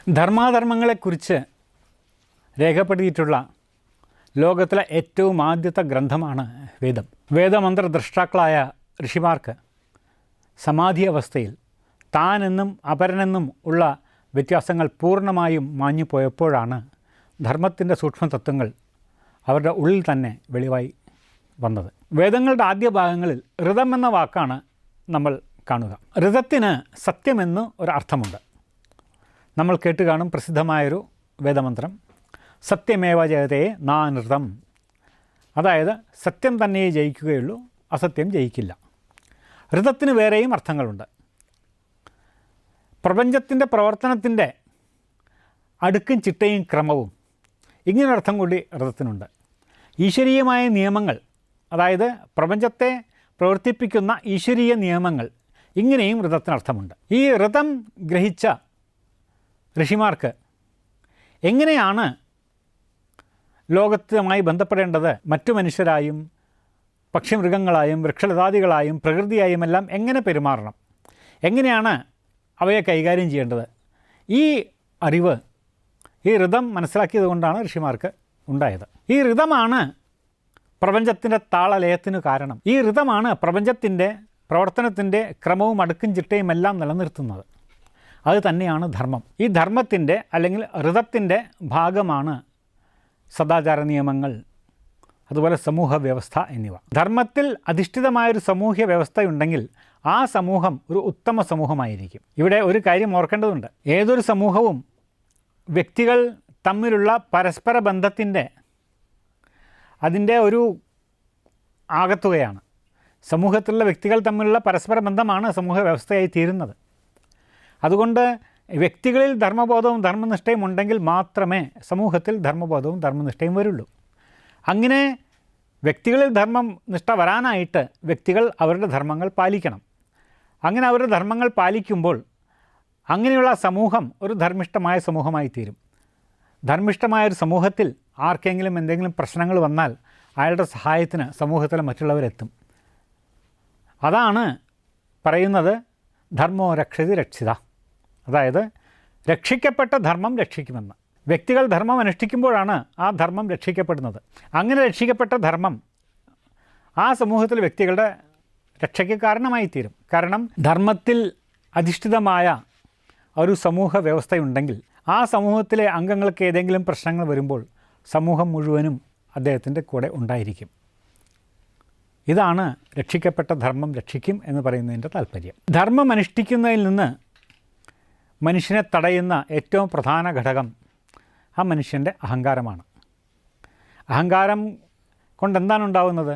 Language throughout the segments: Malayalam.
ധർമാധർമ്മങ്ങളെക്കുറിച്ച് രേഖപ്പെടുത്തിയിട്ടുള്ള ലോകത്തിലെ ഏറ്റവും ആദ്യത്തെ ഗ്രന്ഥമാണ് വേദം. വേദമന്ത്ര ദ്രഷ്ടാക്കളായ ഋഷിമാർക്ക് സമാധി അവസ്ഥയിൽ താനെന്നും അപരനെന്നും ഉള്ള വ്യത്യാസങ്ങൾ പൂർണ്ണമായും മാഞ്ഞു പോയപ്പോഴാണ് ധർമ്മത്തിൻ്റെ സൂക്ഷ്മതത്വങ്ങൾ അവരുടെ ഉള്ളിൽ തന്നെ വെളിവായി വന്നത്. വേദങ്ങളുടെ ആദ്യ ഭാഗങ്ങളിൽ ഋതം എന്ന വാക്കാണ് നമ്മൾ കാണുക. ഋതത്തിന് സത്യമെന്ന് ഒരർത്ഥമുണ്ട്. നമ്മൾ കേട്ട് കാണും പ്രസിദ്ധമായൊരു വേദമന്ത്രം, സത്യമേവ ജയതേ നാനൃതം. അതായത് സത്യം തന്നെ ജയിക്കുകയുള്ളൂ, അസത്യം ജയിക്കില്ല. ഋതത്തിന് വേറെയും അർത്ഥങ്ങളുണ്ട്. പ്രപഞ്ചത്തിൻ്റെ പ്രവർത്തനത്തിൻ്റെ അടുക്കും ചിട്ടയും ക്രമവും, ഇങ്ങനൊരർത്ഥം കൂടി ഋതത്തിനുണ്ട്. ഈശ്വരീയമായ നിയമങ്ങൾ, അതായത് പ്രപഞ്ചത്തെ പ്രവർത്തിപ്പിക്കുന്ന ഈശ്വരീയ നിയമങ്ങൾ, ഇങ്ങനെയും ഋതത്തിനർത്ഥമുണ്ട്. ഈ ഋതം ഗ്രഹിച്ച ഋഷിമാർക്ക് എങ്ങനെയാണ് ലോകത്തുമായി ബന്ധപ്പെടേണ്ടത്, മറ്റു മനുഷ്യരായും പക്ഷിമൃഗങ്ങളായും വൃക്ഷലതാദികളായും പ്രകൃതിയായും എല്ലാം എങ്ങനെ പെരുമാറണം, എങ്ങനെയാണ് അവയെ കൈകാര്യം ചെയ്യേണ്ടത്, ഈ അറിവ് ഈ ഋതം മനസ്സിലാക്കിയത് കൊണ്ടാണ് ഋഷിമാർക്ക് ഉണ്ടായത്. ഈ ഋതമാണ് പ്രപഞ്ചത്തിൻ്റെ താളലയത്തിനു കാരണം. ഈ ഋതമാണ് പ്രപഞ്ചത്തിൻ്റെ പ്രവർത്തനത്തിൻ്റെ ക്രമവും അടുക്കും ചിട്ടയും എല്ലാം നിലനിർത്തുന്നത്. അത് തന്നെയാണ് ധർമ്മം. ഈ ധർമ്മത്തിൻ്റെ അല്ലെങ്കിൽ ഋതത്തിൻ്റെ ഭാഗമാണ് സദാചാര നിയമങ്ങൾ, അതുപോലെ സമൂഹ വ്യവസ്ഥ എന്നിവ. ധർമ്മത്തിൽ അധിഷ്ഠിതമായൊരു സാമൂഹ്യ വ്യവസ്ഥയുണ്ടെങ്കിൽ ആ സമൂഹം ഒരു ഉത്തമ സമൂഹമായിരിക്കും. ഇവിടെ ഒരു കാര്യം ഓർക്കേണ്ടതുണ്ട്. ഏതൊരു സമൂഹവും വ്യക്തികൾ തമ്മിലുള്ള പരസ്പര ബന്ധത്തിൻ്റെ അതിൻ്റെ ഒരു ആകത്തുകയാണ്. സമൂഹത്തിലുള്ള വ്യക്തികൾ തമ്മിലുള്ള പരസ്പര ബന്ധമാണ് സമൂഹ വ്യവസ്ഥയായി തീരുന്നത്. അതുകൊണ്ട് വ്യക്തികളിൽ ധർമ്മബോധവും ധർമ്മനിഷ്ഠയും ഉണ്ടെങ്കിൽ മാത്രമേ സമൂഹത്തിൽ ധർമ്മബോധവും ധർമ്മനിഷ്ഠയും വരുള്ളൂ. അങ്ങനെ വ്യക്തികളിൽ ധർമ്മനിഷ്ഠ വരാനായിട്ട് വ്യക്തികൾ അവരുടെ ധർമ്മങ്ങൾ പാലിക്കണം. അങ്ങനെ അവരുടെ ധർമ്മങ്ങൾ പാലിക്കുമ്പോൾ അങ്ങനെയുള്ള സമൂഹം ഒരു ധർമ്മിഷ്ഠമായ സമൂഹമായി തീരും. ധർമ്മിഷ്ഠമായൊരു സമൂഹത്തിൽ ആർക്കെങ്കിലും എന്തെങ്കിലും പ്രശ്നങ്ങൾ വന്നാൽ അയാളുടെ സഹായത്തിന് സമൂഹത്തിലെ മറ്റുള്ളവരെത്തും. അതാണ് പറയുന്നത് ധർമ്മോ രക്ഷതി രക്ഷിത. അതായത് രക്ഷിക്കപ്പെട്ട ധർമ്മം രക്ഷിക്കുമെന്ന്. വ്യക്തികൾ ധർമ്മം അനുഷ്ഠിക്കുമ്പോഴാണ് ആ ധർമ്മം രക്ഷിക്കപ്പെടുന്നത്. അങ്ങനെ രക്ഷിക്കപ്പെട്ട ധർമ്മം ആ സമൂഹത്തിലെ വ്യക്തികളുടെ രക്ഷയ്ക്ക് കാരണമായി തീരും. കാരണം ധർമ്മത്തിൽ അധിഷ്ഠിതമായ ഒരു സമൂഹ വ്യവസ്ഥയുണ്ടെങ്കിൽ ആ സമൂഹത്തിലെ അംഗങ്ങൾക്ക് ഏതെങ്കിലും പ്രശ്നങ്ങൾ വരുമ്പോൾ സമൂഹം മുഴുവനും അദ്ദേഹത്തിൻ്റെ കൂടെ ഉണ്ടായിരിക്കും. ഇതാണ് രക്ഷിക്കപ്പെട്ട ധർമ്മം രക്ഷിക്കും എന്ന് പറയുന്നതിൻ്റെ താല്പര്യം. ധർമ്മം അനുഷ്ഠിക്കുന്നതിൽ നിന്ന് മനുഷ്യനെ തടയുന്ന ഏറ്റവും പ്രധാന ഘടകം ആ മനുഷ്യൻ്റെ അഹങ്കാരമാണ്. അഹങ്കാരം കൊണ്ടെന്താണ് ഉണ്ടാകുന്നത്?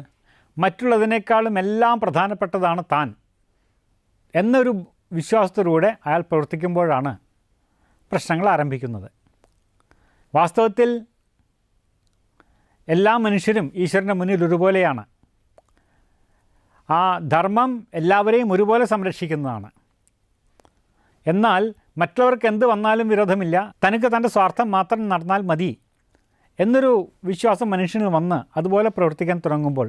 മറ്റുള്ളതിനേക്കാളും എല്ലാം പ്രധാനപ്പെട്ടതാണ് താൻ എന്നൊരു വിശ്വാസത്തിലൂടെ അയാൾ പ്രവർത്തിക്കുമ്പോഴാണ് പ്രശ്നങ്ങൾ ആരംഭിക്കുന്നത്. വാസ്തവത്തിൽ എല്ലാ മനുഷ്യരും ഈശ്വരൻ്റെ മുന്നിൽ ഒരുപോലെയാണ്. ആ ധർമ്മം എല്ലാവരെയും ഒരുപോലെ സംരക്ഷിക്കുന്നതാണ്. എന്നാൽ മറ്റുള്ളവർക്ക് എന്ത് വന്നാലും വിരോധമില്ല, തനിക്ക് തൻ്റെ സ്വാർത്ഥം മാത്രം നടന്നാൽ മതി എന്നൊരു വിശ്വാസം മനുഷ്യന് വന്ന് അതുപോലെ പ്രവർത്തിക്കാൻ തുടങ്ങുമ്പോൾ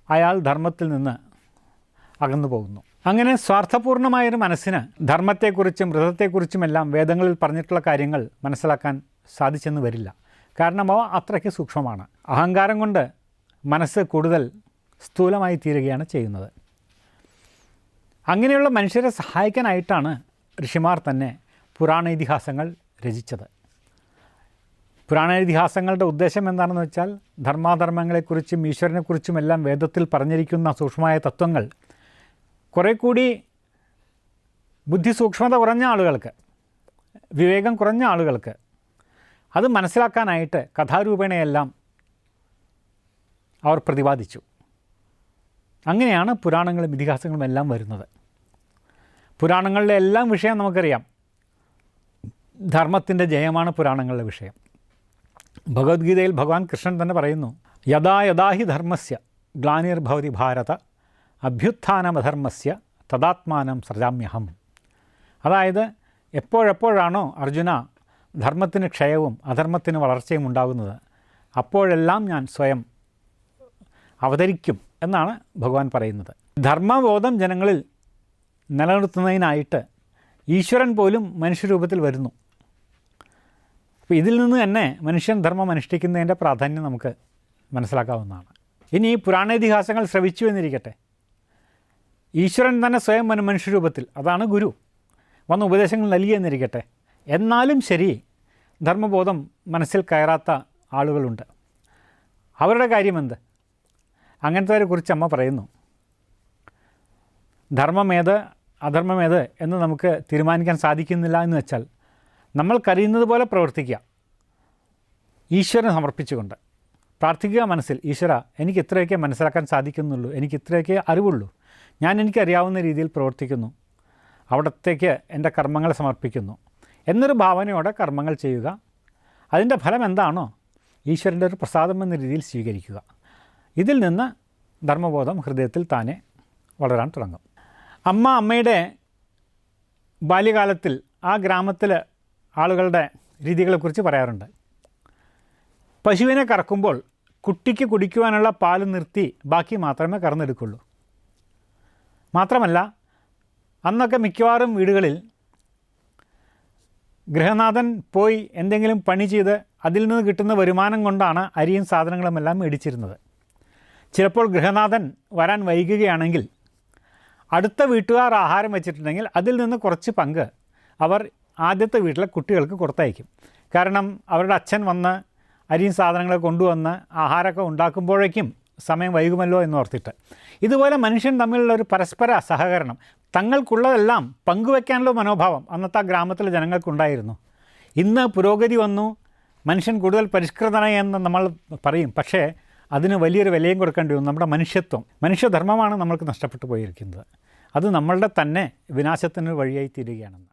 അയാൾ ധർമ്മത്തിൽ നിന്ന് അകന്നു പോകുന്നു. അങ്ങനെ സ്വാർത്ഥപൂർണമായൊരു മനസ്സിന് ധർമ്മത്തെക്കുറിച്ചും ഋതത്തെക്കുറിച്ചുമെല്ലാം വേദങ്ങളിൽ പറഞ്ഞിട്ടുള്ള കാര്യങ്ങൾ മനസ്സിലാക്കാൻ സാധിച്ചെന്ന് വരില്ല. കാരണം അവ അത്രയ്ക്ക് സൂക്ഷ്മമാണ്. അഹങ്കാരം കൊണ്ട് മനസ്സ് കൂടുതൽ സ്ഥൂലമായി തീരുകയാണ് ചെയ്യുന്നത്. അങ്ങനെയുള്ള മനുഷ്യരെ സഹായിക്കാനായിട്ടാണ് ഋഷിമാർ തന്നെ പുരാണ ഇതിഹാസങ്ങൾ രചിച്ചത്. പുരാണ ഇതിഹാസങ്ങളുടെ ഉദ്ദേശം എന്താണെന്ന് വെച്ചാൽ ധർമാധർമ്മങ്ങളെക്കുറിച്ചും ഈശ്വരനെക്കുറിച്ചുമെല്ലാം വേദത്തിൽ പറഞ്ഞിരിക്കുന്ന സൂക്ഷ്മമായ തത്വങ്ങൾ കുറേ കൂടി ബുദ്ധി സൂക്ഷ്മത കുറഞ്ഞ ആളുകൾക്ക്, വിവേകം കുറഞ്ഞ ആളുകൾക്ക് അത് മനസ്സിലാക്കാനായിട്ട് കഥാരൂപേണയെല്ലാം അവർ പ്രതിപാദിച്ചു. അങ്ങനെയാണ് പുരാണങ്ങളും ഇതിഹാസങ്ങളും എല്ലാം വരുന്നത്. പുരാണങ്ങളിലെ എല്ലാം വിഷയം നമുക്കറിയാം. ധർമ്മത്തിൻ്റെ ജയമാണ് പുരാണങ്ങളുടെ വിഷയം. ഭഗവത്ഗീതയിൽ ഭഗവാൻ കൃഷ്ണൻ തന്നെ പറയുന്നു, യഥാ യഥാ ഹി ധർമ്മസ്യ ഗ്ലാനിർഭവതി ഭാരത അഭ്യുത്ഥാനമധർമ്മസ്യ തദാത്മാനം സൃജാമ്യഹം. അതായത് എപ്പോഴെപ്പോഴാണോ അർജുന ധർമ്മത്തിന് ക്ഷയവും അധർമ്മത്തിന് വളർച്ചയും ഉണ്ടാകുന്നത്, അപ്പോഴെല്ലാം ഞാൻ സ്വയം അവതരിക്കും എന്നാണ് ഭഗവാൻ പറയുന്നത്. ധർമ്മബോധം ജനങ്ങളിൽ നിലനിർത്തുന്നതിനായിട്ട് ഈശ്വരൻ പോലും മനുഷ്യരൂപത്തിൽ വരുന്നു. അപ്പോൾ ഇതിൽ നിന്ന് തന്നെ മനുഷ്യൻ ധർമ്മം അനുഷ്ഠിക്കുന്നതിൻ്റെ പ്രാധാന്യം നമുക്ക് മനസ്സിലാക്കാവുന്നതാണ്. ഇനി പുരാണേതിഹാസങ്ങൾ ശ്രവിച്ചു എന്നിരിക്കട്ടെ, ഈശ്വരൻ തന്നെ സ്വയം മനുഷ്യരൂപത്തിൽ, അതാണ് ഗുരു, വന്ന ഉപദേശങ്ങൾ നൽകിയെന്നിരിക്കട്ടെ, എന്നാലും ശരി ധർമ്മബോധം മനസ്സിൽ കയറാത്ത ആളുകളുണ്ട്. അവരുടെ കാര്യമെന്ത്? അങ്ങനത്തെവരെ കുറിച്ച് അമ്മ പറയുന്നു. ധർമ്മമേത് അധർമ്മമേത് എന്ന് നമുക്ക് തീരുമാനിക്കാൻ സാധിക്കുന്നില്ല എന്ന് വെച്ചാൽ നമ്മൾ കരുതുന്നത് പോലെ പ്രവർത്തിക്കുക, ഈശ്വരന് സമർപ്പിച്ചുകൊണ്ട് പ്രാർത്ഥിക്കുക. മനസ്സിൽ, ഈശ്വര, എനിക്ക് ഇത്രയൊക്കെ മനസ്സിലാക്കാൻ സാധിക്കുന്നുള്ളൂ, എനിക്ക് ഇത്രയൊക്കെ അറിവുള്ളൂ, ഞാൻ എനിക്കറിയാവുന്ന രീതിയിൽ പ്രവർത്തിക്കുന്നു, അവിടത്തേക്ക് എൻ്റെ കർമ്മങ്ങൾ സമർപ്പിക്കുന്നു എന്നൊരു ഭാവനയോടെ കർമ്മങ്ങൾ ചെയ്യുക. അതിൻ്റെ ഫലം എന്താണോ ഈശ്വരൻ്റെ ഒരു പ്രസാദം എന്ന രീതിയിൽ സ്വീകരിക്കുക. ഇതിൽ നിന്ന് ധർമ്മബോധം ഹൃദയത്തിൽ താനെ വളരാൻ തുടങ്ങും. അമ്മയുടെ ബാല്യകാലത്തിൽ ആ ഗ്രാമത്തിലെ ആളുകളുടെ രീതികളെക്കുറിച്ച് പറയാറുണ്ട്. പശുവിനെ കറക്കുമ്പോൾ കുട്ടിക്ക് കുടിക്കുവാനുള്ള പാല് നിർത്തി ബാക്കി മാത്രമേ കറന്നെടുക്കുള്ളൂ. മാത്രമല്ല, അന്നൊക്കെ മിക്കവാറും വീടുകളിൽ ഗൃഹനാഥൻ പോയി എന്തെങ്കിലും പണി ചെയ്ത് അതിൽ നിന്ന് കിട്ടുന്ന വരുമാനം കൊണ്ടാണ് അരിയും സാധനങ്ങളുമെല്ലാം മേടിച്ചിരുന്നത്. ചിലപ്പോൾ ഗൃഹനാഥൻ വരാൻ വൈകുകയാണെങ്കിൽ അടുത്ത വീട്ടുകാർ ആഹാരം വെച്ചിട്ടുണ്ടെങ്കിൽ അതിൽ നിന്ന് കുറച്ച് പങ്ക് അവർ ആദ്യത്തെ വീട്ടിലെ കുട്ടികൾക്ക് കൊടുത്തയക്കും. കാരണം അവരുടെ അച്ഛൻ വന്ന് അരിയും സാധനങ്ങളൊക്കെ കൊണ്ടുവന്ന് ആഹാരമൊക്കെ ഉണ്ടാക്കുമ്പോഴേക്കും സമയം വൈകുമല്ലോ എന്നോർത്തിട്ട്. ഇതുപോലെ മനുഷ്യൻ തമ്മിലുള്ള ഒരു പരസ്പര സഹകരണം, തങ്ങൾക്കുള്ളതെല്ലാം പങ്കുവെക്കാനുള്ള മനോഭാവം അന്നത്തെ ആ ഗ്രാമത്തിലെ ജനങ്ങൾക്കുണ്ടായിരുന്നു. ഇന്ന് പുരോഗതി വന്നു, മനുഷ്യൻ കൂടുതൽ പരിഷ്കൃതനായി എന്ന് നമ്മൾ പറയും. പക്ഷേ അതിന് വലിയൊരു വിലയും കൊടുക്കേണ്ടി വന്നു. നമ്മുടെ മനുഷ്യത്വം, മനുഷ്യധർമ്മമാണ് നമ്മൾക്ക് നഷ്ടപ്പെട്ടു പോയിരിക്കുന്നത്. അത് നമ്മളുടെ തന്നെ വിനാശത്തിന് വഴിയായി തീരുകയാണെന്ന്.